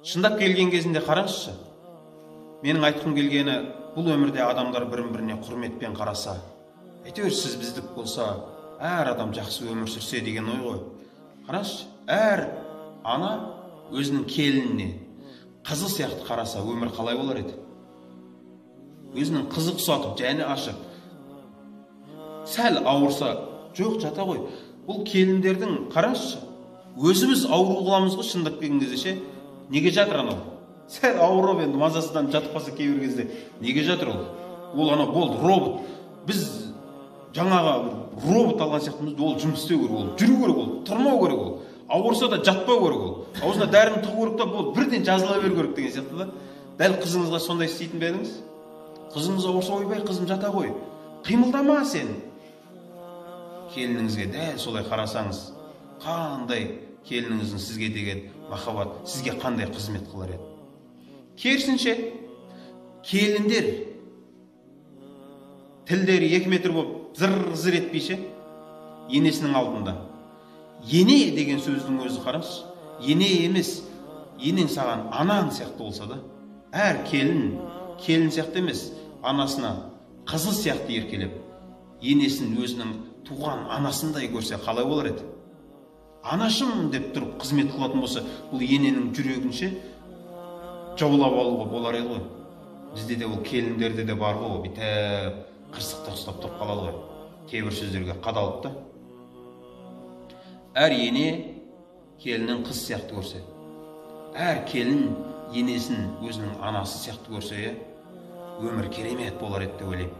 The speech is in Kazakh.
Шындап келген кезінде қараңызшы. Менің айтқым келгені, бұл өмірде адамдар бірін-біріне құрметпен қараса, әйтеуір сіз біздік болса, әр адам жақсы өмір сүрсе деген ой ғой. Қараңызшы, әр ана өзінің келініне қызы сияқты қараса, өмір қалай болар еді? Өзінің қызы ұқсатып, және ашып, сәл ауырса, жоқ жата ғой. Бұл келіндердің қараңызшы, өзіміз ауру қыламыз ғой, шындап келген кезде ше. Неге жатыр анау? Сәл ауырып енді мазасыздан жатып қалса кейбір кезде неге жатыр ол? Ол анау болды, робот. Біз жаңаға робот алған сияқтымыз, ол жұмыс істеу керек, ол жүру керек, ол тұрмау керек, ол ауырса да жатпау керек, ол аузына дәріні тығу керек та болды, бірден жазыла беру керек деген сияқты да. Дәл қызыңызға сондай істейтін бе едіңіз? Қызыңыз ауырса, ойбай қызым жата ғой, қимылдама сен. Келініңізге дәл солай қарасаңыз, қандай келініңіздің сізге деген махаббат, сізге қандай қызмет қылар еді? Керісінше, келіндер тілдері 2 метр болып зыр-зыр етпейше, енесінің алдында. Ене деген сөздің өзі қараңыз, ене емес, енең саған анаң сияқты болса да, әр келін сияқты емес, анасына қызы сияқты еркелеп, енесін өзінің туған анасындай көрсе қалай болар еді? Анашым деп тұрып қызмет қылатын болса, бұл ененің жүрегінше жаулап алуға болар еді ғой. Бізде де ол келіндерде де бар ғой, бүйтіп қырсықта ұстап тұрып қалады ғой. Кейбір сөздерге қадалып та. Әр ене келінін қыз сияқты көрсе, әр келін енесін өзінің анасы сияқты көрсе, өмір керемет болар еді деп ойлаймын.